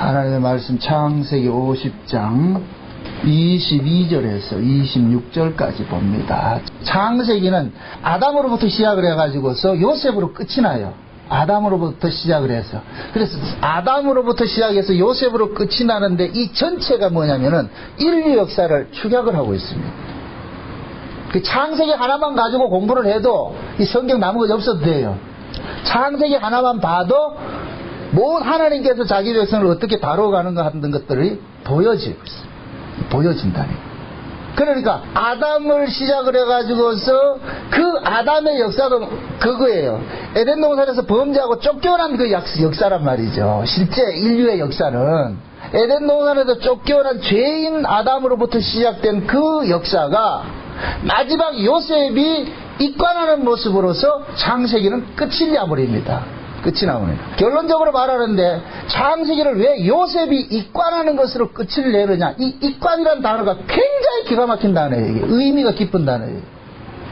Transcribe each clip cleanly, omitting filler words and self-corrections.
하나님의 말씀 창세기 50장 22절에서 26절까지 봅니다. 창세기는 아담으로부터 시작을 해가지고서 요셉으로 끝이 나요. 아담으로부터 시작을 해서. 그래서 아담으로부터 시작해서 요셉으로 끝이 나는데 이 전체가 뭐냐면은 인류 역사를 축약을 하고 있습니다. 그 창세기 하나만 가지고 공부를 해도 이 성경 나머지 없어도 돼요. 창세기 하나만 봐도 뭐 하나님께서 자기 백성을 어떻게 다뤄가는가 하는 것들이 보여지고 있어요. 보여진다니. 그러니까 아담을 시작을 해가지고서 그 아담의 역사도 그거예요. 에덴 동산에서 범죄하고 쫓겨난 그 역사란 말이죠. 실제 인류의 역사는 에덴 동산에서 쫓겨난 죄인 아담으로부터 시작된 그 역사가 마지막 요셉이 입관하는 모습으로서 창세기는 끝이 나버립니다. 끝이 나옵니다. 결론적으로 말하는데 창세기를 왜 요셉이 입관하는 것으로 끝을 내느냐. 이 입관이라는 단어가 굉장히 기가 막힌 단어예요. 이게 의미가 깊은 단어예요.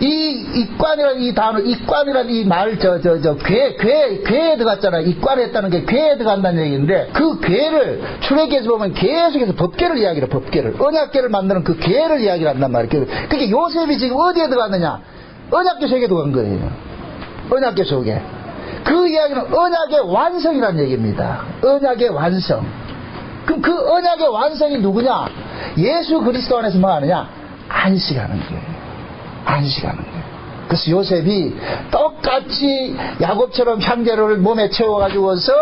이 입관이라는 이 단어, 입관이라는 이 말, 괴에 들어갔잖아요. 입관했다는 게 괴에 들어간다는 얘기인데 그 괴를 출애기에서 보면 계속해서 법궤를 이야기해요. 법궤를. 언약궤를 만드는 그 괴를 이야기를 한단 말이에요. 그게 요셉이 지금 어디에 들어갔느냐. 언약궤 속에 들어간 거예요. 언약궤 속에. 그 이야기는 언약의 완성이라는 얘기입니다. 언약의 완성. 그럼 그 언약의 완성이 누구냐? 예수 그리스도 안에서 뭐 하느냐? 안식하는 거예요. 안식하는 거예요. 그래서 요셉이 똑같이 야곱처럼 형제를 몸에 채워가지고서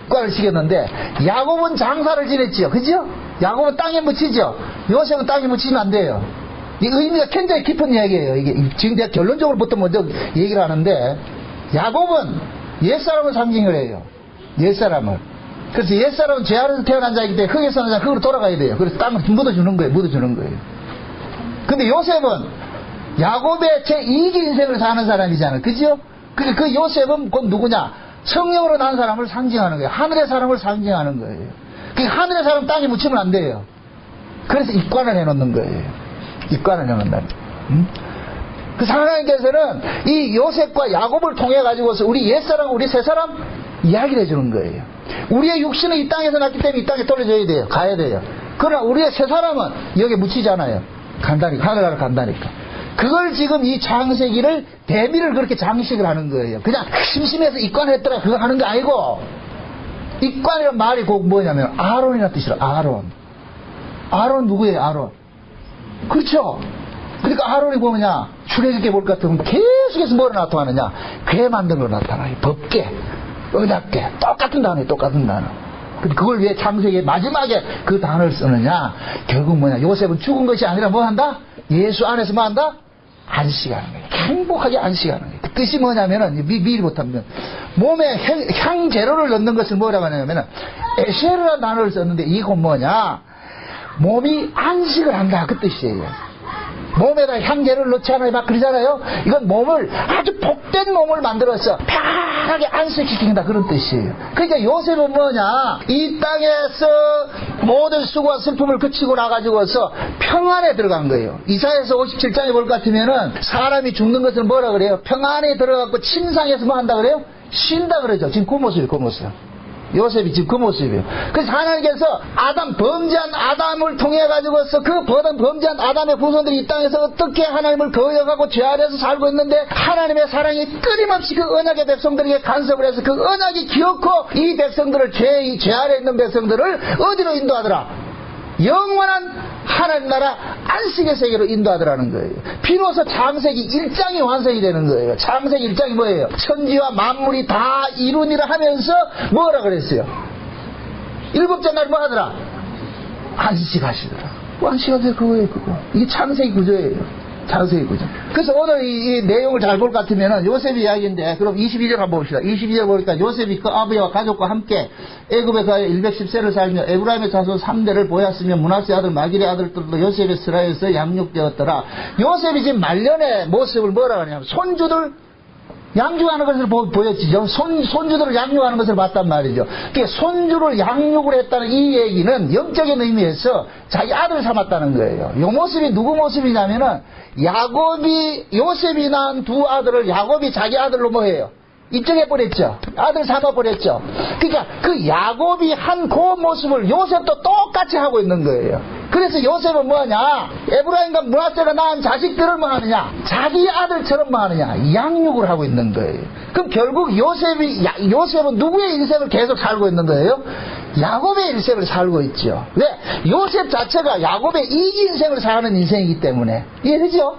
국가를 시켰는데 야곱은 장사를 지냈지요. 그죠? 야곱은 땅에 묻히죠. 요셉은 땅에 묻히면 안 돼요. 이 의미가 굉장히 깊은 이야기예요. 이게 지금 내가 결론적으로부터 먼저 얘기를 하는데 야곱은 옛사람을 상징을 해요. 옛사람을. 그래서 옛사람은 죄 아래서 태어난 자이기 때문에 흙에서 난 자 흙으로 돌아가야 돼요. 그래서 땅을 묻어주는 거예요. 묻어주는 거예요. 근데 요셉은 야곱의 제2기 인생을 사는 사람이잖아요. 그죠? 근데 그 요셉은 곧 누구냐? 성령으로 난 사람을 상징하는 거예요. 하늘의 사람을 상징하는 거예요. 그 하늘의 사람 땅에 묻히면 안 돼요. 그래서 입관을 해놓는 거예요. 입관을 해놓는다는 거예요. 그 하나님께서는 이 요셉과 야곱을 통해 가지고서 우리 옛사람, 우리 새사람 이야기를 해주는 거예요. 우리의 육신은 이 땅에서 났기 때문에 이 땅에 떨어져야 돼요. 가야 돼요. 그러나 우리의 새사람은 여기에 묻히잖아요. 간다니까. 하늘나라 간다니까. 그걸 지금 이 창세기를 대미를 그렇게 장식을 하는 거예요. 그냥 심심해서 입관했더라 그거 하는 게 아니고 입관이라는 말이 꼭 뭐냐면 아론이라는 뜻이라. 아론 누구예요? 아론. 그렇죠. 그러니까 아론이 뭐냐? 출애굽기에 볼 것 같으면 계속해서 뭐로 나타나느냐? 괴 만든 걸 나타나요. 법궤, 언약궤, 똑같은 단어예요. 똑같은 단어. 근데 그걸 왜 창세기의 마지막에 그 단어를 쓰느냐? 결국 뭐냐? 요셉은 죽은 것이 아니라 뭐 한다? 예수 안에서 뭐 한다? 안식하는 거예요. 행복하게 안식하는 거예요. 그 뜻이 뭐냐면은 미리 못하면 몸에 향재료를 넣는 것을 뭐라고 하냐면은 에쉐르라는 단어를 썼는데 이건 뭐냐? 몸이 안식을 한다 그 뜻이에요. 몸에다 향재를 넣지 않아요. 막 그러잖아요. 이건 몸을 아주 복된 몸을 만들어서 편하게 안식시킨다 그런 뜻이에요. 그러니까 요셉은 뭐냐? 이 땅에서 모든 수고와 슬픔을 그치고 나가지고서 평안에 들어간 거예요. 이사야서 57장에 볼 것 같으면은 사람이 죽는 것을 뭐라 그래요? 평안에 들어가고 침상에서 뭐 한다 그래요? 쉰다 그러죠. 지금 그 모습이에요. 그 모습. 요셉이 지금 그 모습이에요. 그래서 하나님께서 범죄한 아담을 통해 가지고서 그 범죄한 아담의 후손들이 이 땅에서 어떻게 하나님을 거역하고 죄 아래서 살고 있는데 하나님의 사랑이 끊임없이 그 언약의 백성들에게 간섭을 해서 그 언약이 기어코 이 백성들을 죄 아래 있는 백성들을 어디로 인도하더라? 영원한 하나님 나라 안식의 세계로 인도하더라는 거예요. 비로소 창세기 1장이 완성이 되는 거예요. 창세기 1장이 뭐예요? 천지와 만물이 다 이루니라 하면서 뭐라 그랬어요? 일곱째 날 뭐 하더라? 안식하시더라. 안식하세요. 그거예요. 그거. 이게 창세기 구조예요. 창세기 구조. 그래서 오늘 이 내용을 잘 볼 것 같으면은 요셉 이야기인데, 그럼 22절 한번 봅시다. 22절 보니까 요셉이 그 아버지와 가족과 함께 애굽에 가여 110세를 살며 에브라임의 자손 3대를 보였으며 므낫세 아들 마길의 아들들도 요셉의 스라에서 양육되었더라. 요셉이 지금 말년의 모습을 뭐라 하냐면 손주들 양육하는 것을 보였지죠. 손주들을 양육하는 것을 봤단 말이죠. 그러니까 손주를 양육을 했다는 이 얘기는 영적인 의미에서 자기 아들을 삼았다는 거예요. 이 모습이 누구 모습이냐면은 요셉이 낳은 두 아들을 야곱이 자기 아들로 뭐해요? 입증해버렸죠. 아들 삼아버렸죠. 그러니까 그 야곱이 한 그 모습을 요셉도 똑같이 하고 있는 거예요. 그래서 요셉은 뭐하냐? 에브라임과 므낫세가 낳은 자식들을 뭐 하느냐? 자기 아들처럼 뭐 하느냐? 양육을 하고 있는 거예요. 그럼 결국 요셉은 누구의 인생을 계속 살고 있는 거예요? 야곱의 인생을 살고 있죠. 왜? 요셉 자체가 야곱의 이기 인생을 사는 인생이기 때문에. 이해되죠?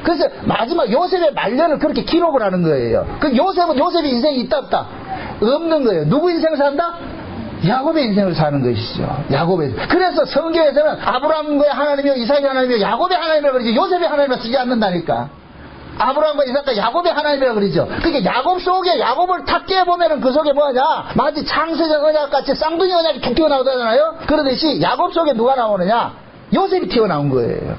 그래서 마지막 요셉의 말년을 그렇게 기록을 하는 거예요. 그 요셉의 인생이 있다 없다? 없는 거예요. 누구 인생을 산다? 야곱의 인생을 사는 것이죠. 야곱의. 그래서 성경에서는 아브라함과 하나님이요, 이삭의 하나님이요, 야곱의 하나님이라고 그러지 요셉의 하나님이라고 쓰지 않는다니까. 아브라함과 이삭과 야곱의 하나님이라고 그러죠. 그러니까 야곱 속에 야곱을 탁 깨보면은 그 속에 뭐냐? 마치 창세전 언약같이 쌍둥이 언약이 툭 튀어나오잖아요. 그러듯이 야곱 속에 누가 나오느냐? 요셉이 튀어나온 거예요.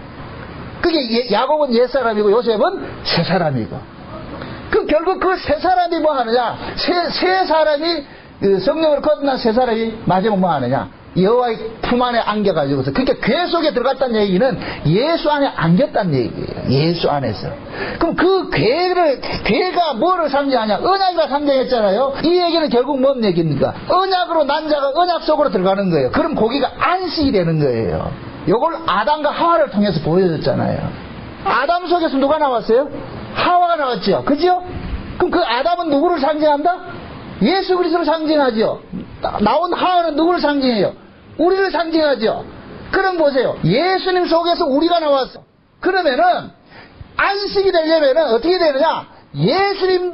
그게 야곱은 옛사람이고 요셉은 새사람이고. 그 결국 그 세 사람이 뭐 하느냐? 세 사람이 성령을 거듭난 세 사람이 마지막 뭐 하느냐? 여호와의 품 안에 안겨가지고서. 그러니까 괴 속에 들어갔다는 얘기는 예수 안에 안겼다는 얘기예요. 예수 안에서. 그럼 그 괴가 뭐를 상징하냐? 언약이라 상징했잖아요. 이 얘기는 결국 뭔 얘기입니까? 언약으로 난 자가 언약 속으로 들어가는 거예요. 그럼 거기가 안식이 되는 거예요. 요걸 아담과 하와를 통해서 보여줬잖아요. 아담 속에서 누가 나왔어요? 하와가 나왔죠. 그죠? 그럼 그 아담은 누구를 상징한다? 예수 그리스도를 상징하죠. 나온 하와는 누구를 상징해요? 우리를 상징하죠. 그럼 보세요. 예수님 속에서 우리가 나왔어. 그러면은 안식이 되려면은 어떻게 되느냐? 예수님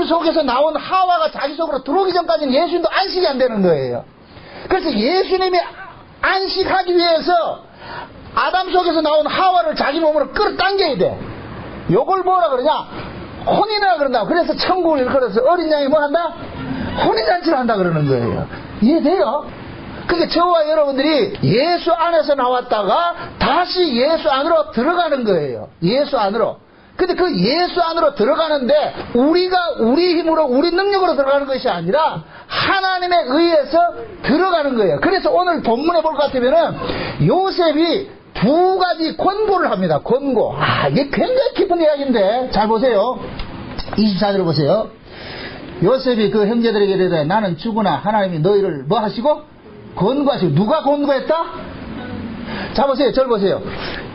속에서 나온 하와가 자기 속으로 들어오기 전까지는 예수님도 안식이 안 되는 거예요. 그래서 예수님이 안식하기 위해서 아담 속에서 나온 하와를 자기 몸으로 끌어당겨야 돼. 요걸 뭐라 그러냐? 혼인이라 그런다. 그래서 천국을 일컬어서 어린 양이 뭐 한다? 혼인잔치를 한다 그러는 거예요. 이해돼요? 그게 저와 여러분들이 예수 안에서 나왔다가 다시 예수 안으로 들어가는 거예요. 예수 안으로. 근데 그 예수 안으로 들어가는데 우리가 우리 힘으로 우리 능력으로 들어가는 것이 아니라 하나님에 의해서 들어가는 거예요. 그래서 오늘 본문에 볼 것 같으면은 요셉이 두 가지 권고를 합니다. 권고. 이게 굉장히 깊은 이야기인데 잘 보세요. 24절을 보세요. 요셉이 그 형제들에게 이르되 나는 죽으나 하나님이 너희를 뭐 하시고? 권고하시고. 누가 권고했다? 자 보세요. 절 보세요.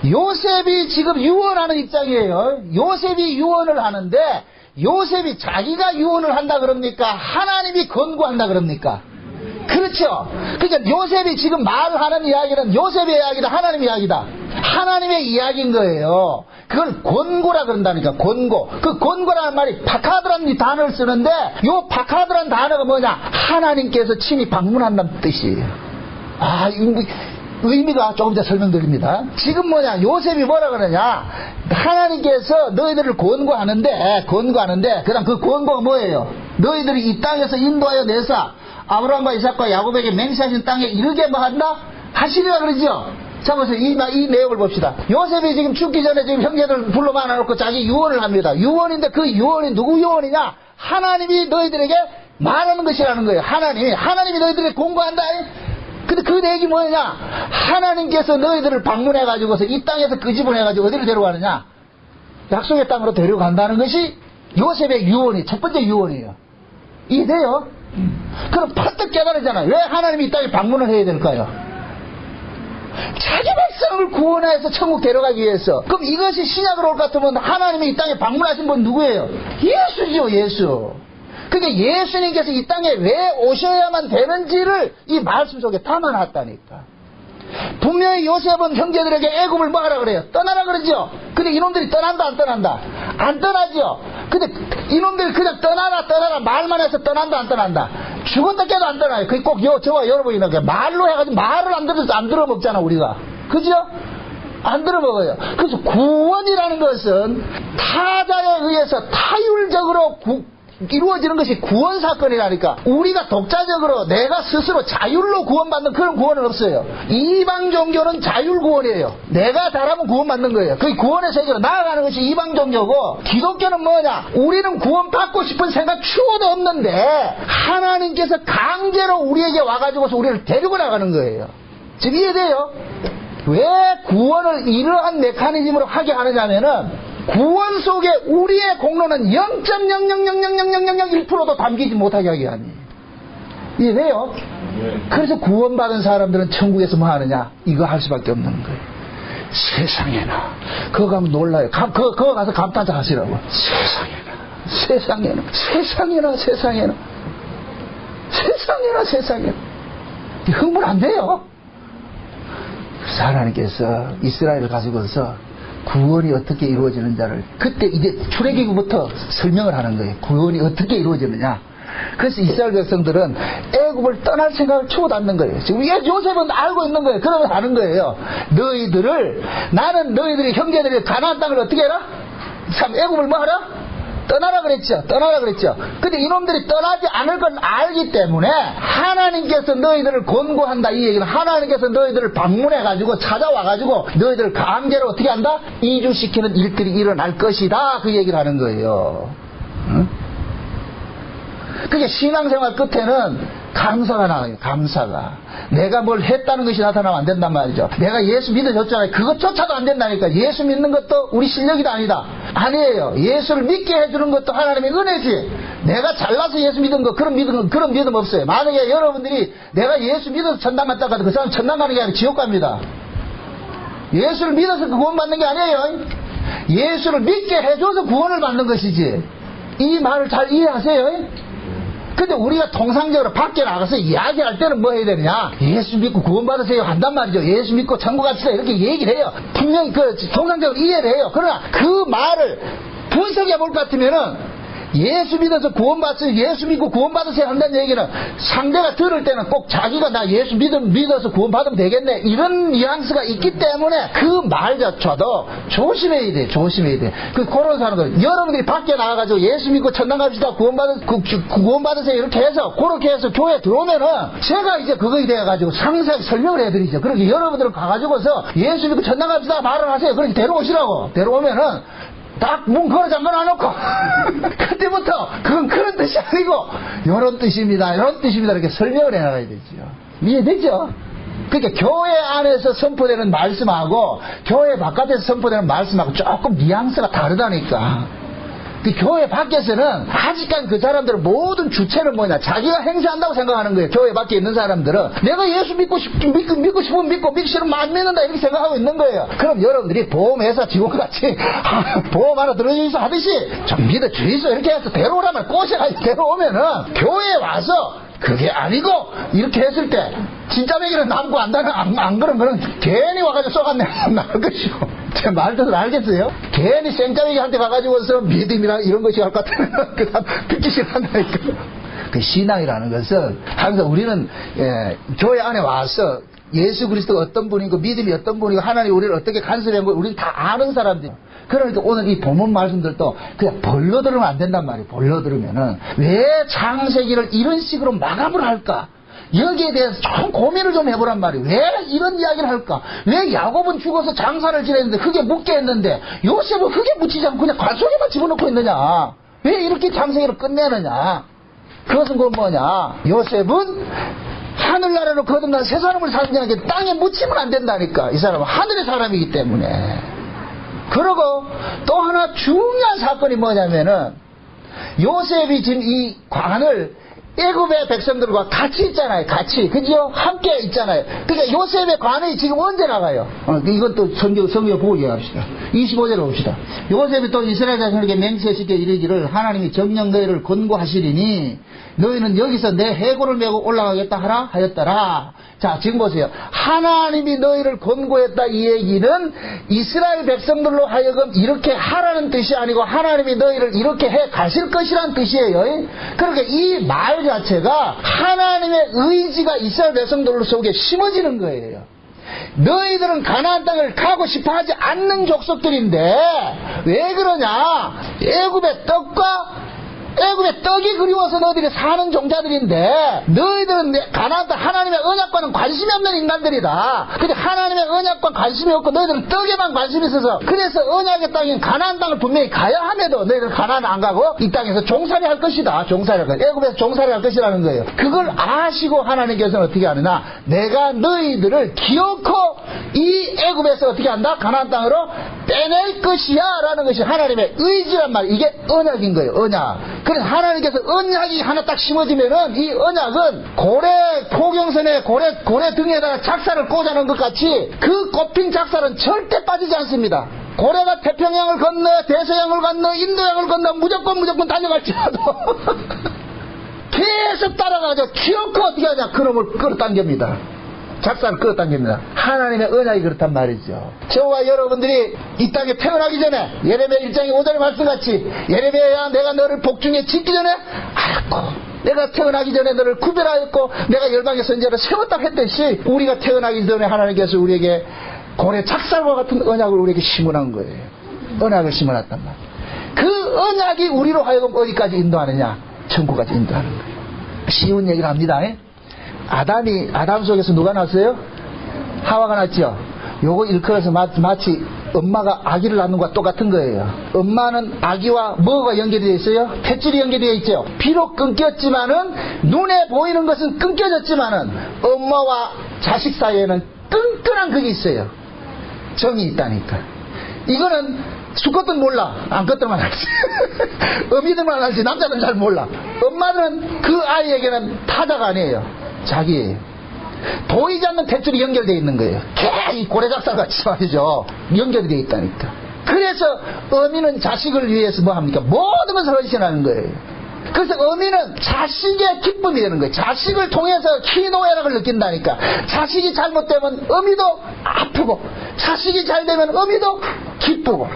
요셉이 지금 유언하는 입장이에요. 요셉이 유언을 하는데 요셉이 자기가 유언을 한다 그럽니까? 하나님이 권고한다 그럽니까? 그렇죠. 그러니까 요셉이 지금 말하는 이야기는 요셉의 이야기다, 하나님의 이야기다. 하나님의 이야기인 거예요. 그걸 권고라 그런다니까. 권고. 그 권고라는 말이 파카드라는 단어를 쓰는데 요 파카드라는 단어가 뭐냐? 하나님께서 친히 방문한다는 뜻이에요. 의미가 조금 더 설명드립니다. 지금 뭐냐? 요셉이 뭐라 그러냐? 하나님께서 너희들을 권고하는데 그다음 그 권고가 뭐예요? 너희들이 이 땅에서 인도하여 내사 아브라함과 이삭과 야곱에게 맹세하신 땅에 이르게 뭐 한다? 하시리라 그러죠. 자 보세요. 이 내용을 봅시다. 요셉이 지금 죽기 전에 지금 형제들 불러 모아놓고 자기 유언을 합니다. 유언인데 그 유언이 누구 유언이냐? 하나님이 너희들에게 말하는 것이라는 거예요. 하나님이 너희들에게 공고한다. 근데 그 얘기 뭐냐? 하나님께서 너희들을 방문해가지고서 이 땅에서 끄집어내가지고 어디로 데려가느냐? 약속의 땅으로 데려간다는 것이 요셉의 유언이 첫 번째 유언이에요. 이해돼요? 그럼 퍼뜩 깨달으잖아요. 왜 하나님이 이 땅에 방문을 해야 될까요? 자기 백성을 구원해서 천국 데려가기 위해서. 그럼 이것이 신약으로 올 것 같으면 하나님이 이 땅에 방문하신 분 누구예요? 예수죠. 예수. 그게 예수님께서 이 땅에 왜 오셔야만 되는지를 이 말씀 속에 담아놨다니까. 분명히 요셉은 형제들에게 애굽을 뭐 하라 그래요? 떠나라 그러죠. 근데 이놈들이 떠난다 안 떠난다? 안 떠나죠. 근데 이놈들이 그냥 떠나라 말만 해서 떠난다 안 떠난다? 죽었다 깨도 안 떠나요. 그게 꼭 저와 여러분이 말로 해가지고 말을 안 들어서 안 들어먹잖아 우리가. 그죠? 안 들어먹어요. 그래서 구원이라는 것은 타자에 의해서 타율적으로 이루어지는 것이 구원 사건이라니까. 우리가 독자적으로 내가 스스로 자율로 구원받는 그런 구원은 없어요. 이방 종교는 자율 구원이에요. 내가 잘하면 구원받는 거예요. 그 구원의 세계로 나아가는 것이 이방 종교고, 기독교는 뭐냐? 우리는 구원받고 싶은 생각 추호도 없는데 하나님께서 강제로 우리에게 와가지고서 우리를 데리고 나가는 거예요. 지금 이해돼요? 왜 구원을 이러한 메커니즘으로 하게 하느냐면은 구원 속에 우리의 공로는 0.0000001%도 담기지 못하게 하게 하니. 이게 왜요? 그래서 구원받은 사람들은 천국에서 뭐 하느냐? 이거 할 수밖에 없는 거예요. 세상에나. 그거 가면 놀라요. 그거 가서 감탄사 하시라고. 세상에나. 흥분 안 돼요. 그래서 하나님께서 이스라엘을 가지고서 구원이 어떻게 이루어지는 자를 그때 이제 출애굽부터 설명을 하는 거예요. 구원이 어떻게 이루어지느냐. 그래서 이스라엘 백성들은 애굽을 떠날 생각을 추고도 않는 거예요. 지금 요셉은 알고 있는 거예요. 그러면 하는 거예요. 나는 너희들이 형제들이 가나안 땅을 어떻게 해라? 참 애굽을 뭐 하라? 떠나라 그랬죠. 근데 이놈들이 떠나지 않을 건 알기 때문에 하나님께서 너희들을 권고한다. 이 얘기는 하나님께서 너희들을 방문해가지고 찾아와가지고 너희들을 강제로 어떻게 한다? 이주시키는 일들이 일어날 것이다. 그 얘기를 하는 거예요. 응? 그게 신앙생활 끝에는 감사가 나와요. 감사가. 내가 뭘 했다는 것이 나타나면 안 된단 말이죠. 내가 예수 믿어줬잖아요. 그것조차도 안 된다니까. 예수 믿는 것도 우리 실력이 아니다. 아니에요. 예수를 믿게 해주는 것도 하나님의 은혜지. 내가 잘나서 예수 믿은 거 그런 믿음 없어요. 만약에 여러분들이 내가 예수 믿어서 천당 갔다 가도 그 사람 천당 가는 게 아니라 지옥 갑니다. 예수를 믿어서 구원 받는 게 아니에요. 예수를 믿게 해줘서 구원을 받는 것이지. 이 말을 잘 이해하세요. 근데 우리가 통상적으로 밖에 나가서 이야기할 때는 뭐 해야 되느냐? 예수 믿고 구원받으세요 한단 말이죠. 예수 믿고 천국 갑시다 이렇게 얘기를 해요. 분명히 통상적으로 이해를 해요. 그러나 그 말을 분석해 볼 것 같으면은 예수 믿어서 구원받으세요, 예수 믿고 구원받으세요 한다는 얘기는 상대가 들을 때는 꼭 자기가 나 예수 믿어서 구원받으면 되겠네 이런 뉘앙스가 있기 때문에 그 말조차도 조심해야 돼. 그런 사람들 여러분들이 밖에 나가가지고 예수 믿고 천당 갑시다 구원받으세요 이렇게 해서 그렇게 해서 교회 들어오면은 제가 이제 그거에 대해가지고 상세하게 설명을 해드리죠. 그렇게 여러분들은 가가지고서 예수 믿고 천당 갑시다 말을 하세요. 그렇게 데려오면은 딱 문 걸어 잠궈 놔놓고 그때부터 그건 그런 뜻이 아니고 이런 뜻입니다 이렇게 설명을 해나가야 되죠. 이해되죠? 그러니까 교회 안에서 선포되는 말씀하고 교회 바깥에서 선포되는 말씀하고 조금 뉘앙스가 다르다니까. 그 교회 밖에서는 아직까지 그 사람들은 모든 주체는 뭐냐? 자기가 행사한다고 생각하는 거예요. 교회 밖에 있는 사람들은 내가 예수 믿고 싶으면 믿기 싫으면 안 믿는다 이렇게 생각하고 있는 거예요. 그럼 여러분들이 보험회사 직원같이 보험 하나 들어주이소 하듯이 좀 믿어주이소 이렇게 해서 데려오라면 꼬셔가지고 데려오면은 교회에 와서 그게 아니고 이렇게 했을 때 진짜 매기는 남고 안 그런 거는 괜히 와가지고 쏘갔네 나을 것이고 제 말뜻을 알겠어요? 괜히 생짜매기한테 가가지고서 믿음이나 이런 것이 할 것 같으면 그 다음 듣기 싫어한다니까. 그 신앙이라는 것은 항상 우리는 교회 안에 와서 예수 그리스도가 어떤 분이고 믿음이 어떤 분이고 하나님 우리를 어떻게 간섭한 거 우리는 다 아는 사람들. 그러니까 오늘 이 본문 말씀들도 그냥 벌러 들으면 안 된단 말이에요. 벌러 들으면은 왜 창세기를 이런 식으로 마감을 할까? 여기에 대해서 좀 고민을 좀 해보란 말이에요. 왜 이런 이야기를 할까? 왜 야곱은 죽어서 장사를 지냈는데 흙에 묻게 했는데 요셉은 흙에 묻히지 않고 그냥 관속에만 집어넣고 있느냐? 왜 이렇게 창세기를 끝내느냐? 그것은 그건 뭐냐? 요셉은 하늘나라로 거듭난 새 사람을 사는 자에게 땅에 묻히면 안 된다니까. 이 사람은 하늘의 사람이기 때문에. 그리고 또 하나 중요한 사건이 뭐냐면은 요셉이 지금 이 관을 애굽의 백성들과 같이 있잖아요. 같이. 그죠? 함께 있잖아요. 그러니까 요셉의 관이 지금 언제 나가요? 이건 또 성경 보고 이해합시다. 25절에 봅시다. 요셉이 또 이스라엘 자손에게 맹세시켜 이르기를 하나님이 정녕 너희를 권고하시리니 너희는 여기서 내 해골을 메고 올라가겠다 하라 하였더라. 자, 지금 보세요. 하나님이 너희를 권고했다 이 얘기는 이스라엘 백성들로 하여금 이렇게 하라는 뜻이 아니고 하나님이 너희를 이렇게 해 가실 것이라는 뜻이에요. 그러니까 이 말 자체가 하나님의 의지가 이스라엘 백성들 속에 심어지는 거예요. 너희들은 가나안 땅을 가고 싶어 하지 않는 족속들인데 왜 그러냐? 애굽의 떡이 그리워서 너희들이 사는 종자들인데 너희들은 가나안 땅 하나님의 언약과는 관심이 없는 인간들이다. 근데 하나님의 언약과 관심이 없고 너희들은 떡에만 관심이 있어서 그래서 언약의 땅인 가나안 땅을 분명히 가야 함에도 너희들은 가나안 안 가고 이 땅에서 종살이 할 것이다. 애굽에서 종살이 할 것이라는 거예요. 그걸 아시고 하나님께서는 어떻게 하느냐? 내가 너희들을 기어코 이 애굽에서 어떻게 한다? 가나안 땅으로 빼낼 것이야 라는 것이 하나님의 의지란 말이에요. 이게 언약인 거예요. 언약. 그래서 하나님께서 언약이 하나 딱 심어지면은 이 언약은 고래 포경선에 고래 등에다가 작사를 꽂아놓은 것 같이 그 꼽힌 작사는 절대 빠지지 않습니다. 고래가 태평양을 건너 대서양을 건너 인도양을 건너 무조건 달려갈지라도 계속 따라가죠. 기어코 어떻게 하냐, 그놈을 끌어당깁니다. 작사를 끌어당깁니다. 하나님의 언약이 그렇단 말이죠. 저와 여러분들이 이 땅에 태어나기 전에 예레미야 1장의 5절의 말씀같이 예레미야야 내가 너를 복중에 짓기 전에 알았고 내가 태어나기 전에 너를 구별하였고 내가 열방의 선지자를 세웠다 했듯이 우리가 태어나기 전에 하나님께서 우리에게 고래 작사와 같은 언약을 우리에게 심어놓은 거예요. 언약을 심어놨단 말이에요. 그 언약이 우리로 하여금 어디까지 인도하느냐, 천국까지 인도하는 거예요. 쉬운 얘기를 합니다. 아담 속에서 누가 났어요? 하와가 났죠. 요거 일컬어서 마치 엄마가 아기를 낳는 것과 똑같은 거예요. 엄마는 아기와 뭐가 연결되어 있어요? 탯줄이 연결되어 있죠. 비록 끊겼지만은 눈에 보이는 것은 끊겨졌지만은 엄마와 자식 사이에는 끈끈한 그게 있어요. 정이 있다니까. 이거는 수컷들은 몰라. 암컷들만 알지. 어미들만 알지. 남자들은 잘 몰라. 엄마는 그 아이에게는 타자가 아니에요. 자기예요. 보이지 않는 탯줄이 연결되어 있는 거예요. 이 고래작사같이 말이죠. 연결이 되어 있다니까. 그래서 어미는 자식을 위해서 뭐 합니까? 모든 것을 헌신하는 거예요. 그래서 어미는 자식의 기쁨이 되는 거예요. 자식을 통해서 희노애락을 느낀다니까. 자식이 잘못되면 어미도 아프고 자식이 잘되면 어미도 기쁘고.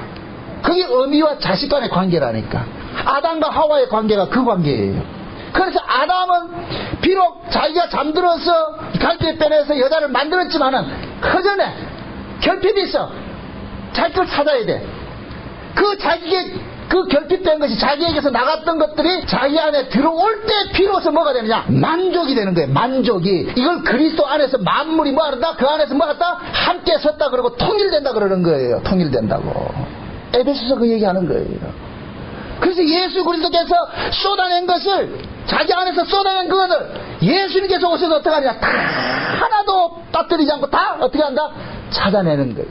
그게 어미와 자식 간의 관계라니까. 아담과 하와의 관계가 그 관계예요. 그래서 아담은 비록 자기가 잠들어서 갈대에 빼내서 여자를 만들었지만은 허전해. 결핍이 있어. 자기 걸 찾아야 돼. 그 결핍된 것이 자기에게서 나갔던 것들이 자기 안에 들어올 때 비로소 뭐가 되느냐? 만족이 되는 거예요. 만족이. 이걸 그리스도 안에서 만물이 뭐 한다? 그 안에서 뭐 한다? 함께 섰다 그러고 통일된다 그러는 거예요. 통일된다고. 에베소서 그 얘기하는 거예요. 그래서 예수 그리스도께서 쏟아낸 것을 자기 안에서 쏟아낸 그것을 예수님께서 오셔서 어떻게 하냐? 다 하나도 빠뜨리지 않고 다 어떻게 한다? 찾아내는 거예요.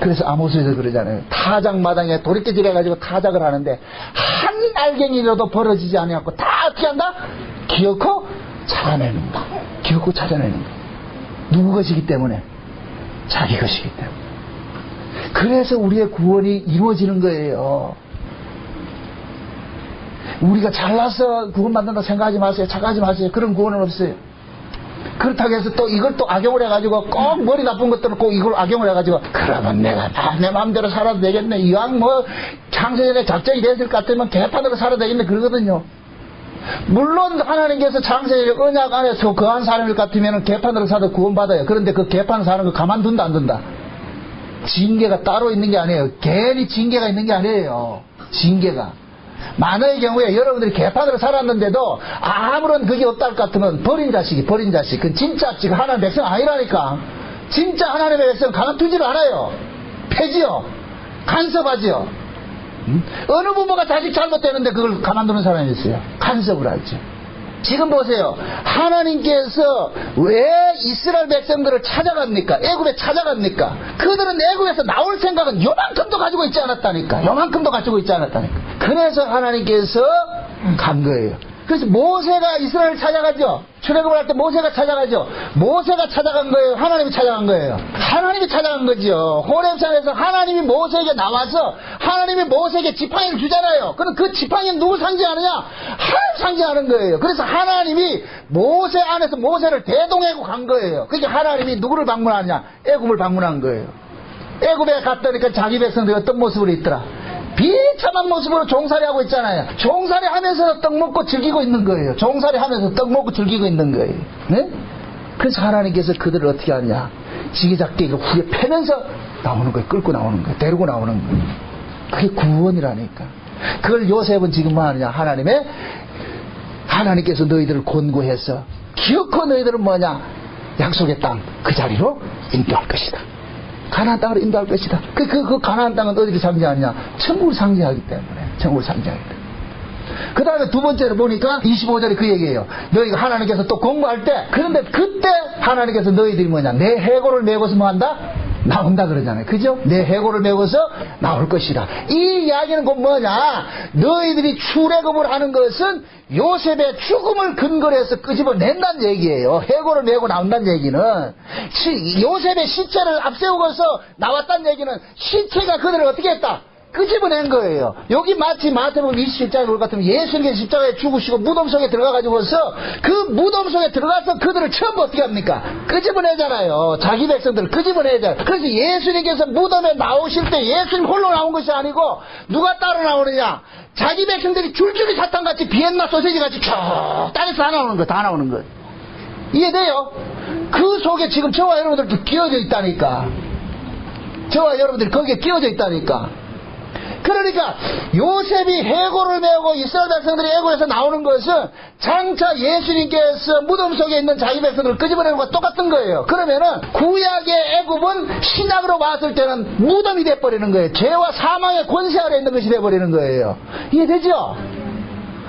그래서 아모스에서 그러잖아요. 타작마당에 도리깨질 해가지고 타작을 하는데 한 알갱이라도 벌어지지 않고 다 어떻게 한다? 기어코 찾아내는 거. 기어코 찾아내는 거. 누구 것이기 때문에? 자기 것이기 때문에. 그래서 우리의 구원이 이루어지는 거예요. 우리가 잘나서 구원받는다고 생각하지 마세요. 착각하지 마세요. 그런 구원은 없어요. 그렇다고 해서 또 이걸 또 악용을 해가지고 꼭 머리 나쁜 것들을 꼭 이걸 악용을 해가지고 그러면 내가 내 마음대로 살아도 되겠네. 이왕 뭐 창세전에 작정이 됐을 것 같으면 개판으로 살아도 되겠네. 그러거든요. 물론 하나님께서 창세전의 언약 안에서 거한 사람일 것 같으면 개판으로 살아도 구원받아요. 그런데 그 개판 사는 거 가만둔다 안 둔다? 징계가 따로 있는 게 아니에요. 괜히 징계가 있는 게 아니에요. 징계가. 많은 경우에 여러분들이 개판으로 살았는데도 아무런 그게 없다 할 것 같으면 버린 자식. 그건 진짜 지금 하나님의 백성 아니라니까. 진짜 하나님의 백성 가만두지를 않아요. 패지요. 간섭하지요. 어느 부모가 자식 잘못되는데 그걸 가만두는 사람이 있어요. 간섭을 하죠. 지금 보세요. 하나님께서 왜 이스라엘 백성들을 찾아갑니까? 애굽에 찾아갑니까? 그들은 애굽에서 나올 생각은 요만큼도 가지고 있지 않았다니까. 요만큼도 가지고 있지 않았다니까. 그래서 하나님께서 간 거예요. 그래서 모세가 이스라엘을 찾아가죠. 출애굽을 할 때 모세가 찾아가죠. 모세가 찾아간 거예요? 하나님이 찾아간 거예요? 하나님이 찾아간 거죠. 호렙산에서 하나님이 모세에게 나와서 하나님이 모세에게 지팡이를 주잖아요. 그럼 그 지팡이는 누굴 상징하느냐? 하나님 상징하는 거예요. 그래서 하나님이 모세 안에서 모세를 대동하고 간 거예요. 그게 하나님이 누구를 방문하느냐? 애굽을 방문한 거예요. 애굽에 갔더니까 자기 백성들이 어떤 모습으로 있더라? 비참한 모습으로 종살이하고 있잖아요. 종살이 하면서 떡 먹고 즐기고 있는 거예요. 종살이 하면서 떡 먹고 즐기고 있는 거예요. 네? 그래서 하나님께서 그들을 어떻게 하냐? 지기작게 후에 패면서 나오는 거예요. 끌고 나오는 거예요. 데리고 나오는 거예요. 그게 구원이라니까. 그걸 요셉은 지금 뭐 하느냐? 하나님께서 너희들을 권고해서 기어코 너희들은 뭐냐? 약속의 땅 그 자리로 인도할 것이다. 가나안 땅으로 인도할 것이다. 그 가나안 땅은 어디를 상징하느냐? 천국을 상징하기 때문에. 천국을 상징하기 때문에. 그 다음에 두 번째로 보니까 25절에 그 얘기예요. 너희가 하나님께서 또 공부할 때, 그런데 그때 하나님께서 너희들이 뭐냐? 내 해골을 메고서 뭐 한다? 나온다 그러잖아요. 그죠? 내 해골을 메고서 나올 것이라. 이 이야기는 곧 뭐냐? 너희들이 출애굽을 하는 것은 요셉의 죽음을 근거로 해서 끄집어낸다는 얘기예요. 해골을 메고 나온다는 얘기는 요셉의 시체를 앞세우고서 나왔다는 얘기는 시체가 그들을 어떻게 했다? 끄집어낸 거예요. 여기 마치 마태복음 27장에 볼 것 같으면 예수님께서 십자가에 죽으시고 무덤 속에 들어가가지고서 그 무덤 속에 들어가서 그들을 처음 어떻게 합니까? 끄집어내잖아요. 자기 백성들을 끄집어내잖아요. 그래서 예수님께서 무덤에 나오실 때 예수님 홀로 나온 것이 아니고 누가 따로 나오느냐? 자기 백성들이 줄줄이 사탕같이 비엔나 소세지같이 쭉 땅에서 다 나오는 거예요. 다 나오는 거예요. 이해돼요? 그 속에 지금 저와 여러분들도 끼어져 있다니까. 저와 여러분들이 거기에 끼어져 있다니까. 그러니까 요셉이 해골을 메고 이스라엘 백성들이 애굽에서 나오는 것은 장차 예수님께서 무덤 속에 있는 자기 백성들을 끄집어내는 것과 똑같은 거예요. 그러면은 구약의 애굽은 신약으로 봤을 때는 무덤이 돼버리는 거예요. 죄와 사망의 권세 아래 있는 것이 돼버리는 거예요. 이해되죠?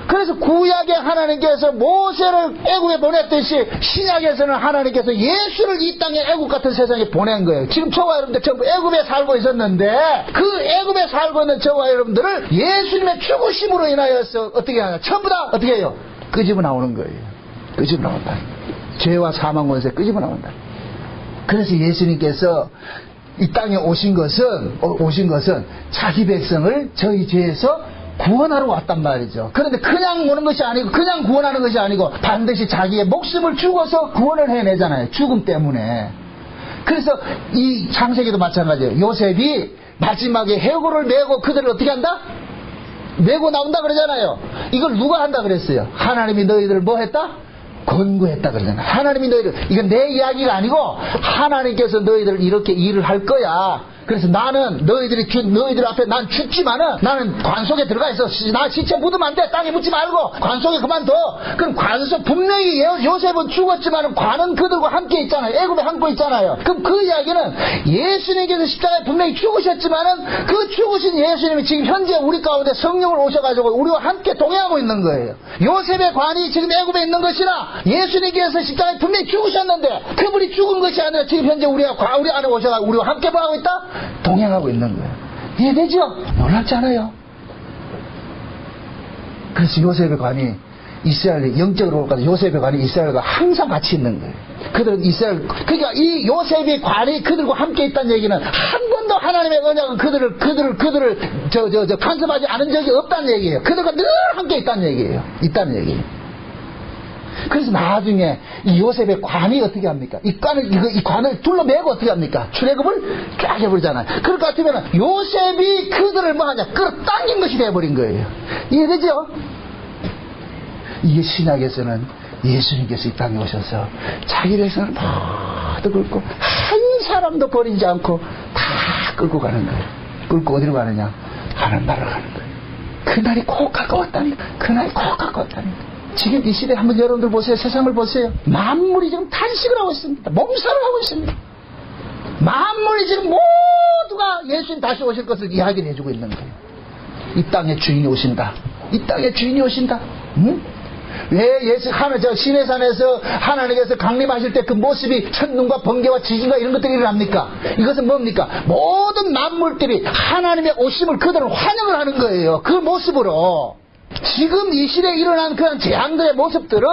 그래서 구약에 하나님께서 모세를 애굽에 보냈듯이 신약에서는 하나님께서 예수를 이 땅에 애굽 같은 세상에 보낸 거예요. 지금 저와 여러분들 전부 애굽에 살고 있었는데 그 애굽에 살고 있는 저와 여러분들을 예수님의 죽으심으로 인하여서 어떻게 하냐? 전부 다 어떻게 해요? 끄집어 나오는 거예요. 끄집어 나온다. 죄와 사망 권세 끄집어 나온다. 그래서 예수님께서 이 땅에 오신 것은 자기 백성을 저희 죄에서 구원하러 왔단 말이죠. 그런데 그냥 오는 것이 아니고 그냥 구원하는 것이 아니고 반드시 자기의 목숨을 주고서 구원을 해내잖아요. 죽음 때문에. 그래서 이 창세기도 마찬가지예요. 요셉이 마지막에 해골을 메고 그들을 어떻게 한다? 메고 나온다 그러잖아요. 이걸 누가 한다 그랬어요? 하나님이 너희들을 뭐 했다? 권고했다 그러잖아요. 하나님이 너희들, 이건 내 이야기가 아니고 하나님께서 너희들 이렇게 일을 할 거야. 그래서 나는 너희들 앞에 난 죽지만은 나는 관 속에 들어가 있어. 나 시체 묻으면 안 돼. 땅에 묻지 말고 관 속에 그만둬. 그럼 관 속 분명히 요셉은 죽었지만은 관은 그들과 함께 있잖아요. 애굽에 함께 있잖아요. 그럼 그 이야기는 예수님께서 십자가에 분명히 죽으셨지만은 그 죽으신 예수님이 지금 현재 우리 가운데 성령을 오셔가지고 우리와 함께 동행하고 있는 거예요. 요셉의 관이 지금 애굽에 있는 것이나 예수님께서 십자가에 분명히 죽으셨는데 그분이 죽은 것이 아니라 지금 현재 우리 안에 오셔가지고 우리와 함께 뭐 하고 있다? 동행하고 있는 거예요. 이해되죠? 놀랍지 않아요? 그래서 요셉의 관이 이스라엘, 영적으로 볼까지 요셉의 관이 이스라엘과 항상 같이 있는 거예요. 그들은 이스라엘, 그러니까 이 요셉의 관이 그들과 함께 있다는 얘기는 한 번도 하나님의 언약은 그들을 간섭하지 않은 적이 없다는 얘기예요. 그들과 늘 함께 있다는 얘기예요. 있다는 얘기예요. 그래서 나중에 이 요셉의 관이 어떻게 합니까? 이 관을 둘러매고 어떻게 합니까? 출애굽을 쫙 해버리잖아요. 그럴 것 같으면 요셉이 그들을 뭐하냐? 끌어당긴 것이 되어버린 거예요. 이해되죠? 이게 신약에서는 예수님께서 이 땅에 오셔서 자기 백성을 모두 끌고 한 사람도 버리지 않고 다 끌고 가는 거예요. 끌고 어디로 가느냐? 하나님 나라로 가는 거예요. 그날이 꼭 가까웠다니까. 그날이 꼭 가까웠다니까. 지금 이 시대 한번 여러분들 보세요. 세상을 보세요. 만물이 지금 탄식을 하고 있습니다. 몸살을 하고 있습니다. 만물이 지금 모두가 예수님 다시 오실 것을 이야기를 해주고 있는 거예요. 이 땅의 주인이 오신다. 이 땅의 주인이 오신다. 응? 왜 저 시내산에서 하나님께서 강림하실 때 그 모습이 천둥과 번개와 지진과 이런 것들이 일어납니까? 이것은 뭡니까? 모든 만물들이 하나님의 오심을 그들은 환영을 하는 거예요. 그 모습으로. 지금 이 시대에 일어난 그런 재앙들의 모습들은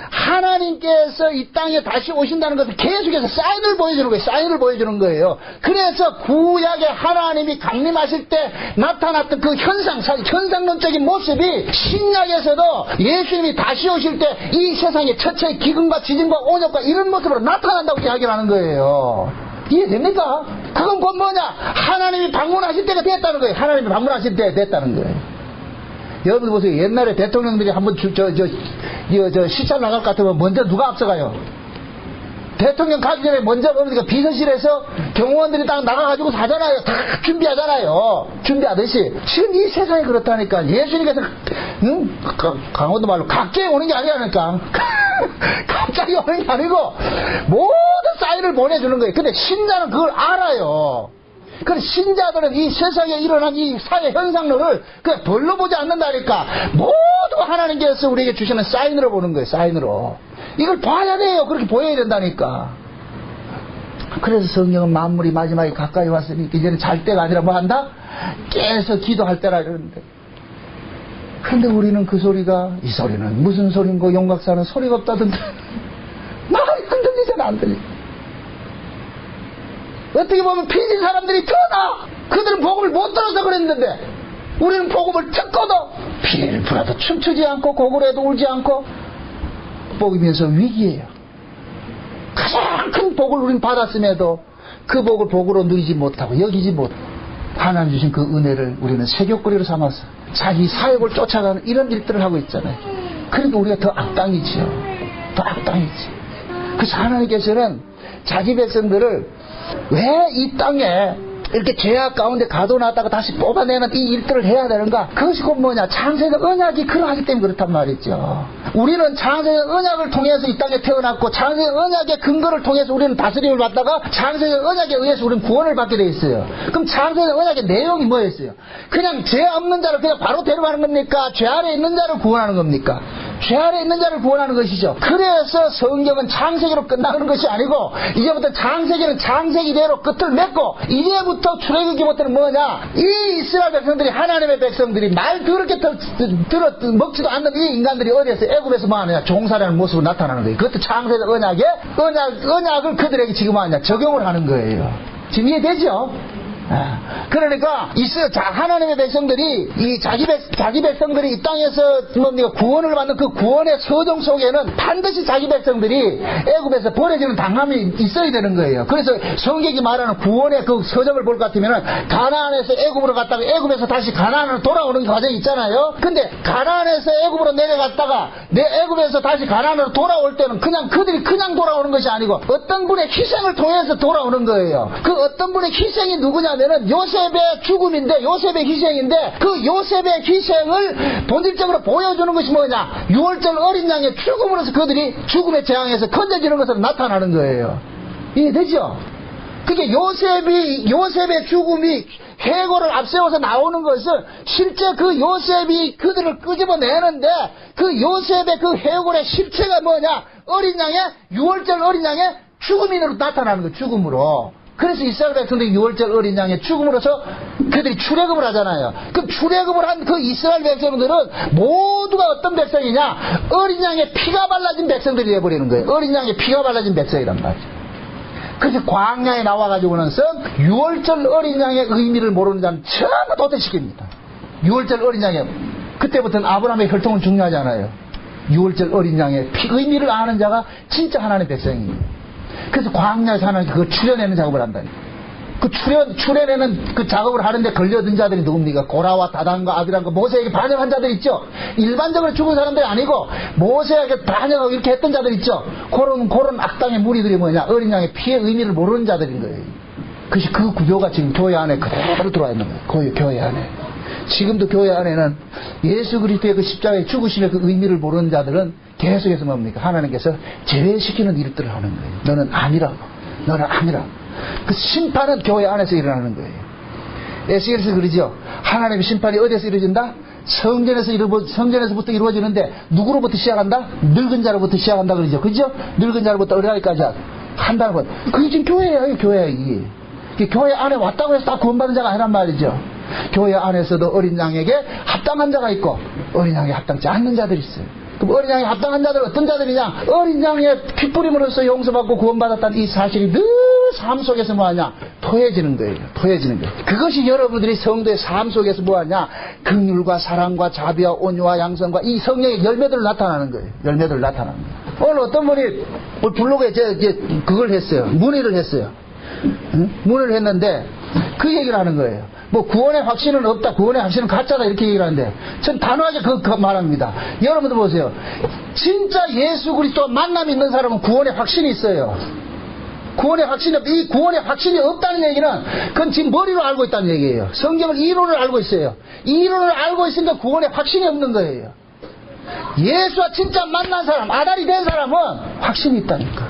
하나님께서 이 땅에 다시 오신다는 것을 계속해서 사인을 보여주는 거예요. 사인을 보여주는 거예요. 그래서 구약의 하나님이 강림하실 때 나타났던 그 현상론적인 모습이 신약에서도 예수님이 다시 오실 때 이 세상에 처처의 기근과 지진과 온역과 이런 모습으로 나타난다고 이야기를 하는 거예요. 이해됩니까? 그건 곧 뭐냐? 하나님이 방문하실 때가 됐다는 거예요. 하나님이 방문하실 때가 됐다는 거예요. 여러분들 보세요. 옛날에 대통령들이 한번 시찰 나갈 것 같으면 먼저 누가 앞서가요? 대통령 가기 전에 먼저 그러니까 비서실에서 경호원들이 딱 나가가지고 하잖아요. 다 준비하잖아요. 준비하듯이. 지금 이 세상이 그렇다니까. 예수님께서, 강원도 말로 갑자기 오는 게 아니라니까. 갑자기 오는 게 아니고, 모든 사인을 보내주는 거예요. 근데 신자는 그걸 알아요. 그래서 신자들은 이 세상에 일어난 이 사회 현상론을 그냥 별로 보지 않는다니까. 모두 하나님께서 우리에게 주시는 사인으로 보는 거예요. 사인으로. 이걸 봐야 돼요. 그렇게 보여야 된다니까. 그래서 성경은 만물이 마지막에 가까이 왔으니 이제는 잘 때가 아니라 뭐 한다? 깨서 기도할 때라 이러는데. 근데 우리는 그 소리가, 이 소리는 무슨 소린고 용각사는 소리가 없다던데. 말이 안 들리잖아, 안 들리. 어떻게 보면 피진 사람들이 더 나아. 그들은 복음을 못 들어서 그랬는데 우리는 복음을 듣고도 피를 불어도 춤추지 않고 고구려도 울지 않고 복이면서 위기예요. 가장 큰 복을 우리는 받았음에도 그 복을 복으로 누리지 못하고 여기지 못. 하나님 주신 그 은혜를 우리는 세교거리로 삼아서 자기 사역을 쫓아가는 이런 일들을 하고 있잖아요. 그러니까 우리가 더 악당이지요. 더 악당이지. 그래서 하나님께서는 자기 백성들을 왜 이 땅에 이렇게 죄악 가운데 가둬놨다가 다시 뽑아내는 이 일들을 해야 되는가? 그것이 곧 뭐냐? 창세적 언약이 그러하기 때문에 그렇단 말이죠. 우리는 창세적 언약을 통해서 이 땅에 태어났고 창세적 언약의 근거를 통해서 우리는 다스림을 받다가 창세적 언약에 의해서 우리는 구원을 받게 돼 있어요. 그럼 창세적 언약의 내용이 뭐였어요? 그냥 죄 없는 자를 그냥 바로 데려가는 겁니까? 죄 아래 있는 자를 구원하는 겁니까? 죄 아래 있는 자를 구원하는 것이죠. 그래서 성경은 창세기로 끝나는 것이 아니고 이제부터 창세기는 창세기대로 끝을 맺고 이제부터 출애굽기부터는 뭐냐? 이 이스라엘 백성들이 하나님의 백성들이 말 더럽게 들어 먹지도 않는 이 인간들이 어디에서 애굽에서 뭐 하느냐? 종살이하는 모습으로 나타나는 거예요. 그것도 창세적 언약의 언약을 그들에게 지금 하냐? 적용을 하는 거예요. 지금 이해되죠? 그러니까 하나님의 백성들이 이 자기 백성들이 이 땅에서 뭡니까 구원을 받는 그 구원의 서정 속에는 반드시 자기 백성들이 애굽에서 버려지는 당함이 있어야 되는 거예요. 그래서 성경이 말하는 구원의 그 서정을 볼 것 같으면은 가나안에서 애굽으로 갔다가 애굽에서 다시 가나안으로 돌아오는 과정이 있잖아요. 근데 가나안에서 애굽으로 내려갔다가 애굽에서 다시 가나안으로 돌아올 때는 그들이 그냥 돌아오는 것이 아니고 어떤 분의 희생을 통해서 돌아오는 거예요. 그 어떤 분의 희생이 누구냐면은 요셉의 죽음인데 요셉의 희생인데 그 요셉의 희생을 본질적으로 보여주는 것이 뭐냐? 6월절 어린 양의 죽음으로서 그들이 죽음의 재앙에서 건져지는 것으로 나타나는 거예요. 이해되죠? 그게 요셉의 죽음이 해고를 앞세워서 나오는 것은 실제 그 요셉이 그들을 끄집어내는데 그 요셉의 그 해골의 실체가 뭐냐? 어린 양의 6월절 어린 양의 죽음으로 나타나는 거예요. 죽음으로. 그래서 이스라엘 백성들이 6월절 어린 양의 죽음으로서 그들이 출애굽을 하잖아요. 그 출애굽을 한 그 이스라엘 백성들은 모두가 어떤 백성이냐? 어린 양의 피가 발라진 백성들이 되어버리는 거예요. 어린 양의 피가 발라진 백성이란 말이죠. 그래서 광야에 나와가지고는서 6월절 어린 양의 의미를 모르는 자는 전부 도태시킵니다. 6월절 어린 양의 그때부터는 아브라함의 혈통은 중요하잖아요. 6월절 어린 양의 의미를 아는 자가 진짜 하나님의 백성입니다. 그래서 광야에서 하나님 그걸 추려내는 작업을 한다니까. 그 추려내는 그 작업을 하는데 걸려든 자들이 누굽니까? 고라와 다단과 아비람과 모세에게 반역한 자들 있죠. 일반적으로 죽은 사람들이 아니고 모세에게 반역하고 이렇게 했던 자들 있죠. 그런 악당의 무리들이 뭐냐? 어린 양의 피의 의미를 모르는 자들인 거예요. 그것이 그 구조가 지금 교회 안에 그대로 들어와 있는 거예요. 교회 안에. 지금도 교회 안에는 예수 그리스도의 그 십자가의 죽으심의 그 의미를 모르는 자들은 계속해서 뭡니까? 하나님께서 제외시키는 일들을 하는 거예요. 너는 아니라고. 너는 아니라고. 그 심판은 교회 안에서 일어나는 거예요. 에스겔에서 그러죠. 하나님의 심판이 어디에서 이루어진다? 성전에서부터 이루어지는데 누구로부터 시작한다? 늙은 자로부터 시작한다 그러죠. 그죠? 늙은 자로부터 어린아이까지 한다는 것. 그게 지금 교회예요. 교회야 이게. 교회 안에 왔다고 해서 다 구원받은 자가 아니란 말이죠. 교회 안에서도 어린 양에게 합당한 자가 있고 어린 양에 합당치 않는 자들이 있어요. 그럼 어린 양에 합당한 자들은 어떤 자들이냐? 어린 양의 핏부림으로써 용서받고 구원받았다는 이 사실이 늘 삶 속에서 뭐하냐? 토해지는 거예요. 토해지는 거예요. 그것이 여러분들이 성도의 삶 속에서 뭐하냐? 긍휼과 사랑과 자비와 온유와 양성과 이 성령의 열매들로 나타나는 거예요. 열매들로 나타나는 거예요. 오늘 어떤 분이 블로그에 그걸 했어요. 문의를 했어요. 문의를 했는데 그 얘기를 하는 거예요. 뭐 구원의 확신은 없다. 구원의 확신은 가짜다. 이렇게 얘기를 하는데 전 단호하게 그 말합니다. 여러분들 보세요. 진짜 예수 그리스도와 만남이 있는 사람은 구원의 확신이 있어요. 구원의 확신이 없다는 얘기는 그건 지금 머리로 알고 있다는 얘기예요. 성경을 이론을 알고 있어요. 이론을 알고 있으니까 구원의 확신이 없는 거예요. 예수와 진짜 만난 사람, 아달이 된 사람은 확신이 있다니까.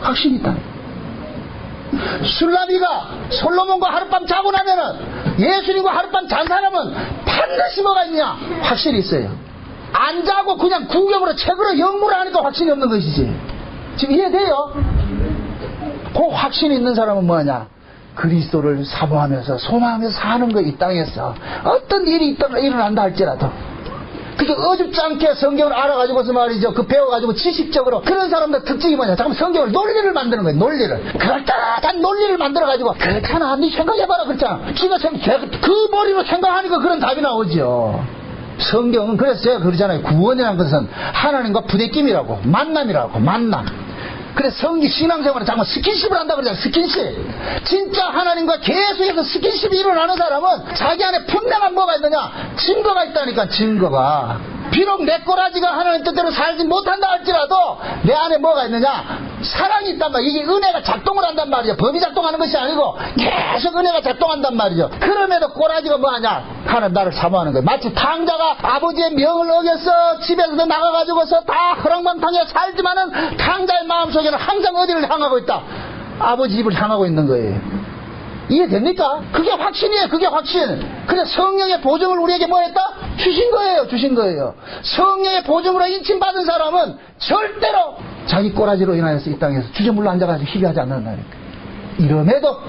확신이 있다니까. 술라비가 솔로몬과 하룻밤 자고 나면은 예수님과 하룻밤 잔 사람은 반드시 뭐가 있냐? 확실히 있어요. 안 자고 그냥 구경으로 책으로 연구를 하니까 확신이 없는 것이지. 지금 이해돼요? 그 확신이 있는 사람은 뭐냐? 그리스도를 사모하면서 소망하면서 사는 거. 이 땅에서 어떤 일이 일어난다 할지라도 그게 어줍지 않게 성경을 알아가지고서 말이죠. 그 배워가지고 지식적으로 그런 사람들 특징이 뭐냐? 잠깐 성경을 논리를 만드는 거예요. 논리를. 그럴듯한 논리를 만들어가지고 그렇잖아. 네 생각해봐라. 그렇잖아. 그 머리로 생각하니까 그런 답이 나오죠. 성경은 그래서 제가 그러잖아요. 구원이라는 것은 하나님과 부대낌이라고. 만남이라고. 만남. 그래서 신앙생활은 잠깐 스킨십을 한다 그러잖아요. 스킨십. 진짜 하나님과 계속해서 스킨십이 일어나는 사람은 자기 안에 분명한 뭐가 있느냐? 증거가 있다니까. 증거가. 비록 내 꼬라지가 하나님 뜻대로 살지 못한다 할지라도 내 안에 뭐가 있느냐? 사랑이 있단 말이야. 이게 은혜가 작동을 한단 말이죠. 법이 작동하는 것이 아니고 계속 은혜가 작동한단 말이죠. 그럼에도 꼬라지가 뭐하냐? 하나님 나를 사모하는 거예요. 마치 탕자가 아버지의 명을 어겨서 집에서 나가가지고서 다 허랑방탕에 살지만은 탕자의 마음속에는 항상 어디를 향하고 있다? 아버지 집을 향하고 있는 거예요. 이해됩니까? 그게 확신이에요. 그게 확신. 그래서 성령의 보증을 우리에게 뭐 했다? 주신 거예요. 주신 거예요. 성령의 보증으로 인침받은 사람은 절대로 자기 꼬라지로 인하여서 이 땅에서 주저물러 앉아가지고 희귀하지 않는다니까. 이름에도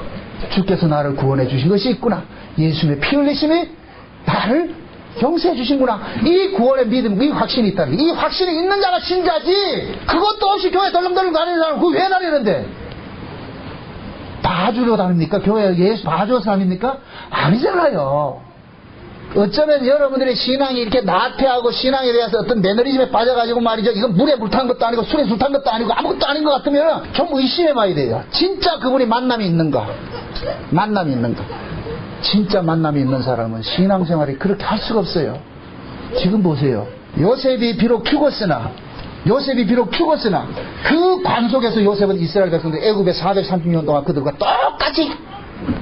주께서 나를 구원해 주신 것이 있구나. 예수님의 피 흘리심이 나를 용서해 주신구나. 이 구원의 믿음, 이 확신이 있다니. 이 확신이 있는 자가 신자지. 그것도 없이 교회 덜렁덜렁 다니는 사람 그거 왜 다니는데? 봐주러 다닙니까? 교회 예수 봐줘서 다닙니까? 아니잖아요. 어쩌면 여러분들의 신앙이 이렇게 나태하고 신앙에 대해서 어떤 매너리즘에 빠져가지고 말이죠. 이건 물에 물 탄 것도 아니고 술에 술 탄 것도 아니고 아무것도 아닌 것 같으면 좀 의심해 봐야 돼요. 진짜 그분이 만남이 있는가? 만남이 있는가? 진짜 만남이 있는 사람은 신앙생활이 그렇게 할 수가 없어요. 지금 보세요. 요셉이 비록 죽었으나 그 관속에서 요셉은 이스라엘 백성들 애굽에 430년 동안 그들과 똑같이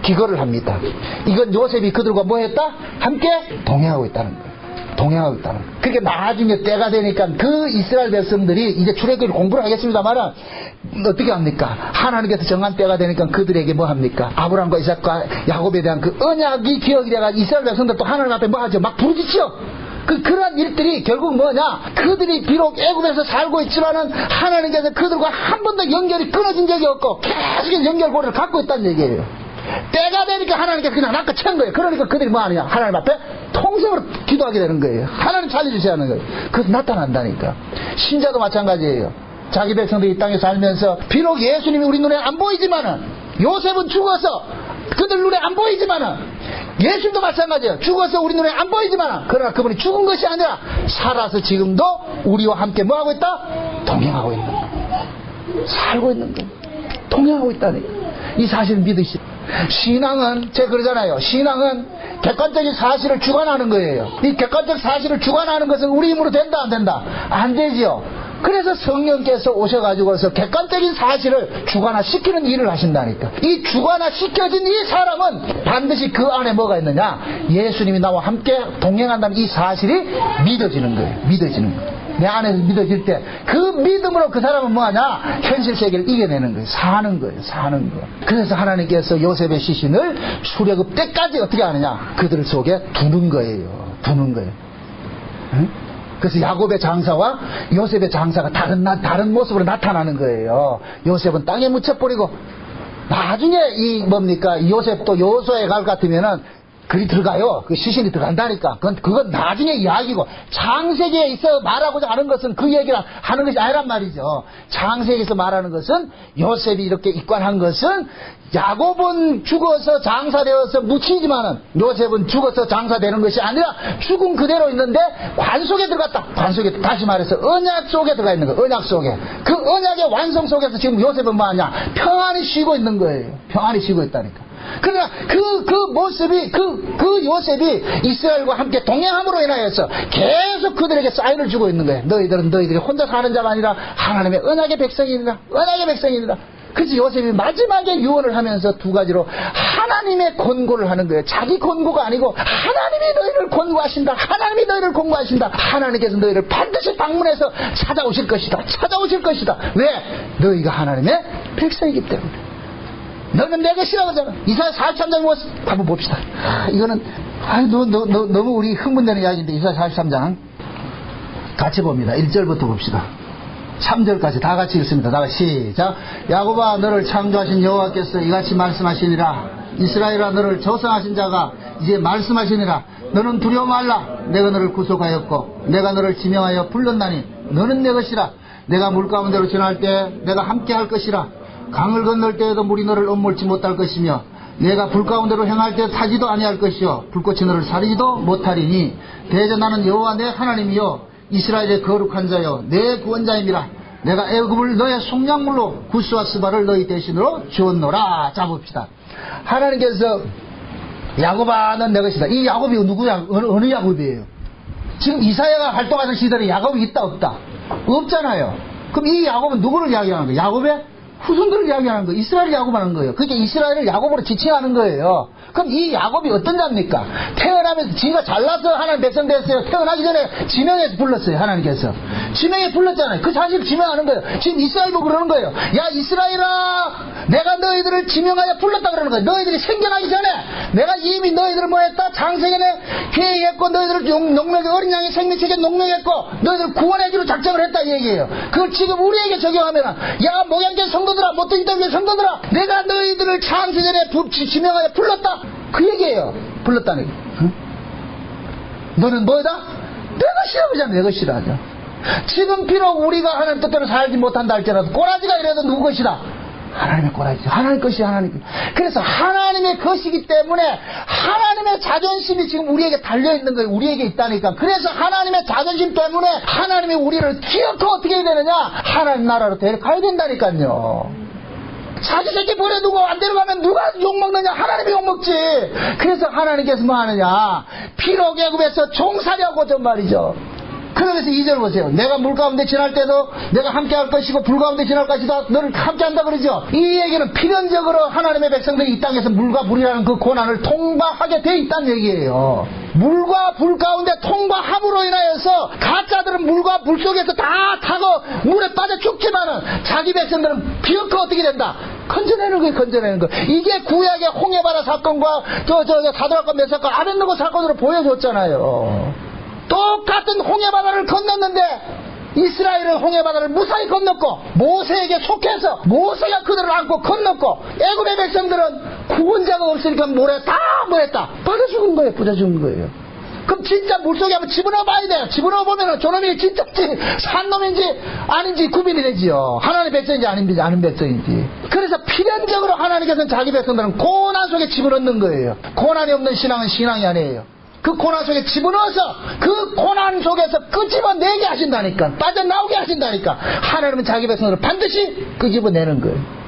기거를 합니다. 이건 요셉이 그들과 뭐 했다? 함께 동행하고 있다는 거예요. 동행하고 있다는 거예요. 그러니까 나중에 때가 되니까 그 이스라엘 백성들이 이제 출애굽을 공부를 하겠습니다만 어떻게 합니까? 하나님께서 정한 때가 되니까 그들에게 뭐 합니까? 아브라함과 이삭과 야곱에 대한 그 언약이 기억이 돼가지고 이스라엘 백성들도 하나님 앞에 뭐 하죠? 막 부르짖죠. 그런 일들이 결국 뭐냐? 그들이 비록 애굽에서 살고 있지만은 하나님께서 그들과 한 번도 연결이 끊어진 적이 없고 계속 연결고리를 갖고 있다는 얘기예요. 때가 되니까 하나님께서 그냥 낚아챈 거예요. 그러니까 그들이 뭐 하느냐? 하나님 앞에 통성으로 기도하게 되는 거예요. 하나님 살려주셔야 하는 거예요. 그래서 나타난다니까. 신자도 마찬가지예요. 자기 백성들이 이 땅에 살면서 비록 예수님이 우리 눈에 안 보이지만은 요셉은 죽어서 그들 눈에 안 보이지만은 예수님도 마찬가지예요. 죽어서 우리 눈에 안 보이지만 그러나 그분이 죽은 것이 아니라 살아서 지금도 우리와 함께 뭐하고 있다? 동행하고 있는 거예요. 살고 있는 거예요. 동행하고 있다니. 이 사실을 믿으시오. 신앙은 제가 그러잖아요. 신앙은 객관적인 사실을 주관하는 거예요. 이 객관적 사실을 주관하는 것은 우리 힘으로 된다 안 된다? 안 되지요. 그래서 성령께서 오셔가지고서 객관적인 사실을 주관화시키는 일을 하신다니까. 이 주관화시켜진 이 사람은 반드시 그 안에 뭐가 있느냐? 예수님이 나와 함께 동행한다는 이 사실이 믿어지는 거예요. 믿어지는 거예요. 내 안에서 믿어질 때 그 믿음으로 그 사람은 뭐하냐? 현실 세계를 이겨내는 거예요. 사는 거예요. 사는 거. 그래서 하나님께서 요셉의 시신을 출애굽 때까지 어떻게 하느냐? 그들 속에 두는 거예요. 두는 거예요. 응? 그래서 야곱의 장사와 요셉의 장사가 다른 모습으로 나타나는 거예요. 요셉은 땅에 묻혀버리고 나중에 이 뭡니까? 요셉도 요소에 갈 것 같으면은 그리 들어가요. 그 시신이 들어간다니까. 그건 나중에 이야기고 창세기에 있어 말하고자 하는 것은 그 얘기를 하는 것이 아니란 말이죠. 창세기에서 말하는 것은 요셉이 이렇게 입관한 것은 야곱은 죽어서 장사되어서 묻히지만은 요셉은 죽어서 장사되는 것이 아니라 죽은 그대로 있는데 관 속에 들어갔다. 관 속에 다시 말해서 언약 속에 들어가 있는 거예요. 언약 속에. 그 언약의 완성 속에서 지금 요셉은 뭐하냐? 평안히 쉬고 있는 거예요. 평안히 쉬고 있다니까. 그러나 그 모습이 그 요셉이 이스라엘과 함께 동행함으로 인하여서 계속 그들에게 사인을 주고 있는 거예요. 너희들이 혼자 사는 자가 아니라 하나님의 언약의 백성이니라. 언약의 백성이니라. 그래서 요셉이 마지막에 유언을 하면서 두 가지로 하나님의 권고를 하는 거예요. 자기 권고가 아니고 하나님이 너희를 권고하신다. 하나님이 너희를 권고하신다. 하나님께서 너희를 반드시 방문해서 찾아오실 것이다. 찾아오실 것이다. 왜? 너희가 하나님의 백성이기 때문에. 너는 내 것이라고 하잖아. 이사야 43장 모습 한번 봅시다. 이거는 너무 우리 흥분되는 이야기인데 이사야 43장 같이 봅니다. 1절부터 봅시다. 3절까지 다 같이 읽습니다. 다 같이 시작. 야곱아 너를 창조하신 여호와께서 이같이 말씀하시니라. 이스라엘아 너를 조성하신 자가 이제 말씀하시니라. 너는 두려워 말라. 내가 너를 구속하였고 내가 너를 지명하여 불렀나니 너는 내 것이라. 내가 물 가운데로 지날 때 내가 함께 할 것이라. 강을 건널 때에도 물이 너를 엄몰지 못할 것이며 내가 불 가운데로 행할 때 타지도 아니할 것이요 불꽃이 너를 사리지도 못하리니 대저 나는 여호와 내 하나님이요 이스라엘의 거룩한 자요 내 구원자임이라. 내가 애굽을 너의 속량물로 구스와 스바를 너희 대신으로 주었노라. 자 봅시다. 하나님께서 야곱아 넌 내 것이다. 이 야곱이 누구야? 어느 야곱이에요? 지금 이사야가 활동하던 시절에 야곱이 있다 없다? 없잖아요. 그럼 이 야곱은 누구를 이야기하는 거예요? 야곱의 후손들을 이야기하는 거예요. 이스라엘을 야곱하는 거예요. 그게 이스라엘을 야곱으로 지칭하는 거예요. 그럼 이 야곱이 어떤 자입니까? 태어나면서 지가 잘나서 하나님 백성 됐어요. 태어나기 전에 지명해서 불렀어요. 하나님께서 지명해 불렀잖아요. 그 사실 지명하는 거예요. 지금 이스라엘 보고 그러는 거예요. 야 이스라엘아 내가 너희들을 지명하여 불렀다 그러는 거예요. 너희들이 생겨나기 전에 내가 이미 너희들을 뭐했다? 장세전에 계획했고 너희들을 농명의 어린 양의 생명책에 농명했고 너희들을 구원해주는 작정을 했다 이 얘기예요. 그걸 지금 우리에게 적용하면은 야 목양계 성도들아 못된 이들의 성도들아 내가 너희들을 장세전에 지명하여 불렀다 그 얘기예요. 불렀다는 얘기. 응? 너는 뭐다? 내 것이라 그러잖아. 내 것이라 하죠. 지금 비록 우리가 하나님 뜻대로 살지 못한다 할지라도 꼬라지가 이래도 누구 것이다? 하나님의 꼬라지죠. 하나님 것이 하나님. 그래서 하나님의 것이기 때문에 하나님의 자존심이 지금 우리에게 달려있는 거예요. 우리에게 있다니까. 그래서 하나님의 자존심 때문에 하나님이 우리를 기어코 어떻게 해야 되느냐? 하나님 나라로 데려가야 된다니까요. 자기 새끼 버려두고 안 데려가면 누가 욕먹느냐? 하나님이 욕먹지. 그래서 하나님께서 뭐 하느냐? 피로 애굽에서 종살이하고 좀 말이죠. 그러면서 2절 보세요. 내가 물 가운데 지날 때도 내가 함께 할 것이고 불 가운데 지날 것이다. 너를 함께 한다 그러죠. 이 얘기는 필연적으로 하나님의 백성들이 이 땅에서 물과 불이라는 그 고난을 통과하게 돼 있다는 얘기예요. 물과 불 가운데 통과함으로 인하여서 가짜들은 물과 불 속에서 다 타고 물에 빠져 죽지만은 자기 백성들은 비어코 어떻게 된다? 건져내는 거예요. 건져내는 거. 이게 구약의 홍해바다 사건과 사드락과 메삭과 아벳느고 사건으로 보여줬잖아요. 똑같은 홍해바다를 건넜는데 이스라엘은 홍해바다를 무사히 건넜고 모세에게 속해서 모세가 그들을 안고 건넜고 애굽의 백성들은 구원자가 없으니까 모래 다 뭐했다? 빠져 죽은 거예요. 빠져 죽은 거예요. 그럼 진짜 물속에 한번 집어넣어 봐야 돼요. 집어넣어 보면은 저놈이 진짜인지 산놈인지 아닌지 구분이 되지요. 하나님의 백성인지 아닌 백성인지. 그래서 필연적으로 하나님께서는 자기 백성들은 고난 속에 집어넣는 거예요. 고난이 없는 신앙은 신앙이 아니에요. 그 고난 속에 집어넣어서 그 고난 속에서 끄집어내게 하신다니까. 빠져나오게 하신다니까. 하나님은 자기 백성들을 반드시 끄집어내는 거예요.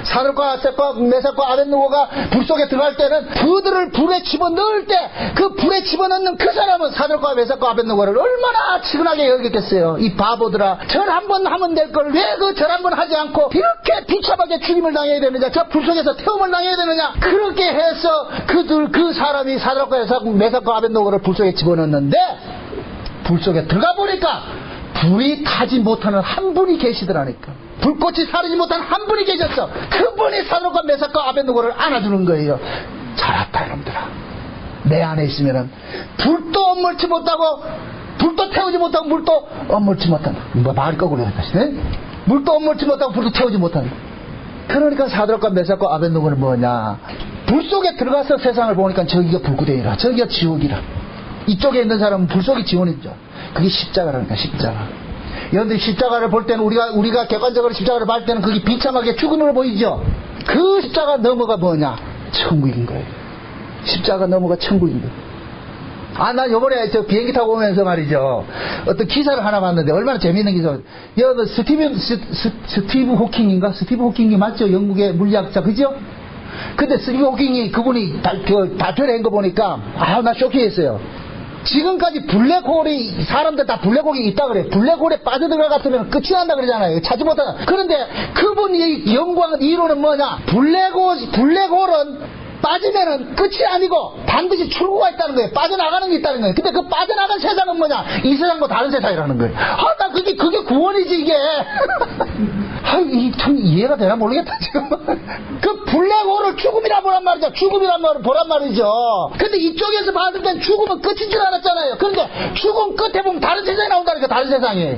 사드락과 메삭과 아벳느고가 불 속에 들어갈 때는 그들을 불에 집어넣을 때 그 불에 집어넣는 그 사람은 사드락과 메삭과 아벳느고를 얼마나 치근하게 여겼겠어요. 이 바보들아 절 한 번 하면 될 걸 왜 그 절 한 번 하지 않고 이렇게 비참하게 죽임을 당해야 되느냐, 저 불 속에서 태움을 당해야 되느냐. 그렇게 해서 그 사람이 사드락과 메삭과 아벳느고를 불 속에 집어넣는데 불 속에 들어가 보니까 불이 타지 못하는 한 분이 계시더라니까. 불꽃이 사르지 못한 한 분이 계셨어. 그분이 사드락과 메삭과 아벳느고를 안아주는 거예요. 잘했다 이놈들아. 내 안에 있으면은 불도 엄물지 못하고 불도 태우지 못하고 물도 엄물지 못한다. 뭐 말이 거꾸로 했다. 물도 엄물지 못하고 불도 태우지 못한다. 그러니까 사드락과 메삭과 아벳느고는 뭐냐? 불 속에 들어가서 세상을 보니까 저기가 불구덩이라, 저기가 지옥이라. 이쪽에 있는 사람은 불 속이 지원이죠. 그게 십자가라니까. 십자가. 여러분들 십자가를 볼 때는 우리가 객관적으로 십자가를 볼 때는 그게 비참하게 죽음으로 보이죠. 그 십자가 너머가 뭐냐? 천국인 거예요. 십자가 너머가 천국인 거예요. 나 요번에 저 비행기 타고 오면서 말이죠. 어떤 기사를 하나 봤는데 얼마나 재미있는 기사. 여러분 스티브 호킹인가? 스티브 호킹이 맞죠? 영국의 물리학자 그죠? 근데 스티브 호킹이 그분이 발표를 한 거 보니까 나 쇼킹했어요. 지금까지 블랙홀이 사람들 다 블랙홀이 있다 그래. 블랙홀에 빠져들어가 같으면 끝이 난다 그러잖아요. 찾지 못하는. 그런데 그분이 연구한 이론은 뭐냐? 블랙홀은 빠지면은 끝이 아니고 반드시 출구가 있다는 거예요. 빠져나가는 게 있다는 거예요. 근데 그 빠져나간 세상은 뭐냐? 이 세상과 다른 세상이라는 거예요. 나 그게 구원이지 이게. 참 이해가 되나 모르겠다 지금. 그 블랙홀을 죽음이라 보란 말이죠. 죽음이란 말을 보란 말이죠. 근데 이쪽에서 봤을 땐 죽음은 끝인 줄 알았잖아요. 그런데 죽음 끝에 보면 다른 세상이 나온다니까. 다른 세상이.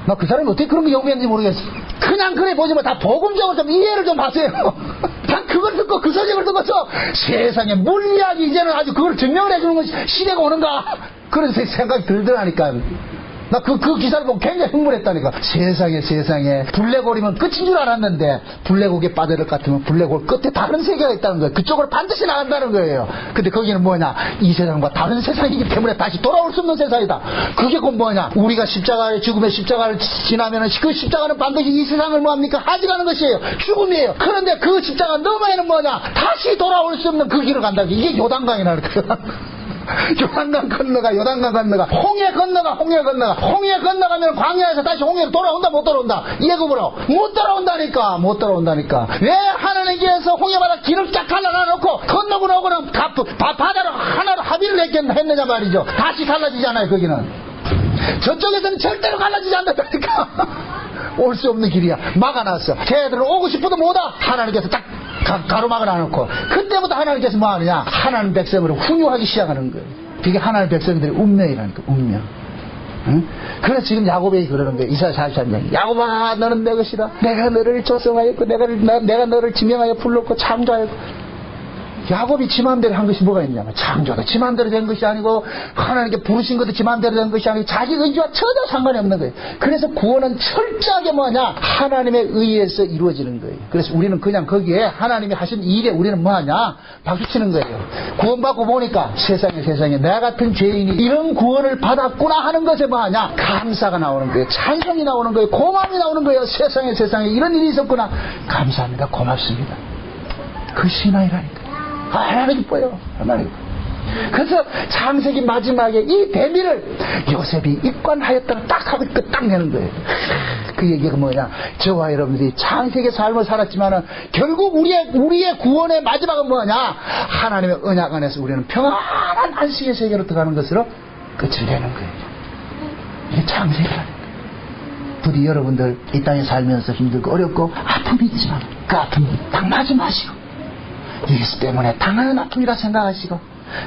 나 그 사람이 어떻게 그런 거 연구했는지 모르겠어. 그냥 그래 보지 마. 다 복음적으로 좀 이해를 좀 하세요. 난 그걸 듣고 그 서적을 듣고서 세상에 물리학이 이제는 아주 그걸 증명을 해주는 것이 시대가 오는가. 그런 생각이 들더라니까. 나 그 기사를 보고 굉장히 흥분했다니까. 세상에 블랙홀이면 끝인 줄 알았는데 블랙홀에 빠질 것 같으면 블랙홀 끝에 다른 세계가 있다는 거예요. 그쪽으로 반드시 나간다는 거예요. 근데 거기는 뭐냐, 이 세상과 다른 세상이기 때문에 다시 돌아올 수 없는 세상이다. 그게 곧 뭐냐, 우리가 죽음의 십자가를 지나면은 그 십자가는 반드시 이 세상을 뭐합니까, 하지가는 것이에요. 죽음이에요. 그런데 그 십자가 너머에는 뭐냐, 다시 돌아올 수 없는 그 길을 간다. 이게 요단강이라는 거예요. 요단강 건너가 홍해 건너가면 광야에서 다시 홍해로 돌아온다 못 돌아온다. 예급으로 못 돌아온다니까. 왜 하나님께서 홍해바다 길을 쫙 갈라놔놓고 건너고 오고는 바다로 하나로 합의를 했느냐 말이죠. 다시 갈라지지 않아요. 거기는 저쪽에서는 절대로 갈라지지 않는다니까. 올 수 없는 길이야. 막아놨어. 걔들은 오고 싶어도 못와. 하나님께서 딱 가로막을 놔놓고, 그때부터 하나님께서 뭐 하느냐, 하나님 백성으로 훈육하기 시작하는 거예요. 그게 하나님 백성들의 운명이라니까. 운명. 응? 그래서 지금 야곱이 그러는 거예요. 이사야 43장. 야곱아, 너는 내 것이다. 내가 너를 조성하였고 내가 너를 지명하여 불렀고 창조하였고. 야곱이 지 마음대로 한 것이 뭐가 있냐면, 창조도 지 마음대로 된 것이 아니고 하나님께 부르신 것도 지 마음대로 된 것이 아니고 자기 의지와 전혀 상관이 없는 거예요. 그래서 구원은 철저하게 뭐하냐, 하나님의 의에서 이루어지는 거예요. 그래서 우리는 그냥 거기에 하나님이 하신 일에 우리는 뭐하냐, 박수치는 거예요. 구원받고 보니까 세상에 나 같은 죄인이 이런 구원을 받았구나 하는 것에 뭐하냐, 감사가 나오는 거예요. 찬송이 나오는 거예요. 고마움이 나오는 거예요. 세상에 이런 일이 있었구나. 감사합니다. 고맙습니다. 그 신앙이라니까. 얼마나 기뻐요. 그래서 창세기 마지막에 이 대미를 요셉이 입관하였다가 딱 하고 딱 내는 거예요. 그 얘기가 뭐냐, 저와 여러분들이 창세기 삶을 살았지만은 결국 우리의 구원의 마지막은 뭐냐, 하나님의 언약 안에서 우리는 평안한 안식의 세계로 들어가는 것으로 끝을 내는 거예요. 이게 창세기라는 거예요. 부디 여러분들 이 땅에 살면서 힘들고 어렵고 아픔이 있지만 그 아픔 당하지 마시고, 예수 때문에 당하는 아픔이라 생각하시고,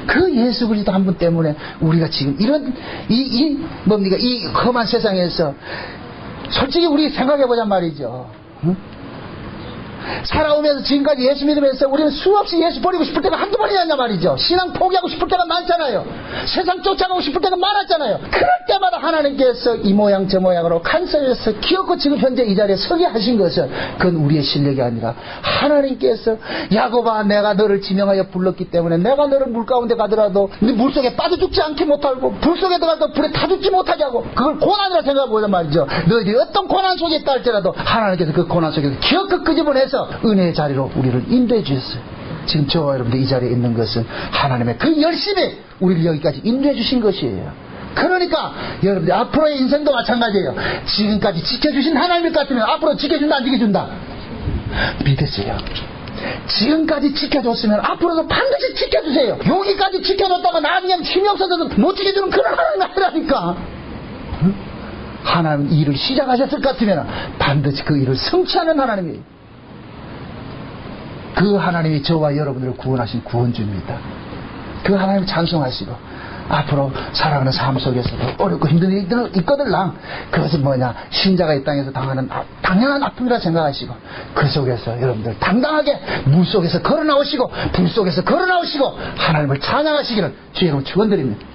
그 예수 그리스도 한 분 때문에 우리가 지금 이런 이 험한 세상에서 솔직히 우리 생각해보자 말이죠. 응? 살아오면서 지금까지 예수 믿으면서 우리는 수없이 예수 버리고 싶을 때가 한두 번이었냐 말이죠. 신앙 포기하고 싶을 때가 많잖아요. 세상 쫓아가고 싶을 때가 많았잖아요. 그럴 때마다 하나님께서 이 모양 저 모양으로 간섭해서 기어코 지금 현재 이 자리에 서게 하신 것은 그건 우리의 실력이 아니라 하나님께서, 야곱아, 내가 너를 지명하여 불렀기 때문에 내가 너를 물 가운데 가더라도 네 물속에 빠져 죽지 않게 못하고 불 속에 들어가도 불에 타 죽지 못하게 하고, 그걸 고난이라 생각해보자 말이죠. 너희들이 어떤 고난 속에 있다 할지라도 하나님께서 그 고난 속에서 기어코 끄집어내서 은혜의 자리로 우리를 인도해 주셨어요. 지금 저와 여러분들 이 자리에 있는 것은 하나님의 그 열심히 우리를 여기까지 인도해 주신 것이에요. 그러니까 여러분들 앞으로의 인생도 마찬가지예요. 지금까지 지켜주신 하나님 같으면 앞으로 지켜준다 안 지켜준다? 믿으세요. 지금까지 지켜줬으면 앞으로도 반드시 지켜주세요. 여기까지 지켜줬다가 나중에 힘이 없어져서 못 지켜주는 그런 하나님 아니라니까. 응? 하나님 일을 시작하셨을 것 같으면 반드시 그 일을 성취하는 하나님이에요. 그 하나님이 저와 여러분들을 구원하신 구원주입니다. 그 하나님 찬송하시고, 앞으로 살아가는 삶 속에서도 어렵고 힘든 일이 있거들랑 그것은 뭐냐, 신자가 이 땅에서 당하는 당연한 아픔이라 생각하시고, 그 속에서 여러분들 당당하게 물 속에서 걸어 나오시고 불 속에서 걸어 나오시고 하나님을 찬양하시기를 주의 이름으로 축원드립니다.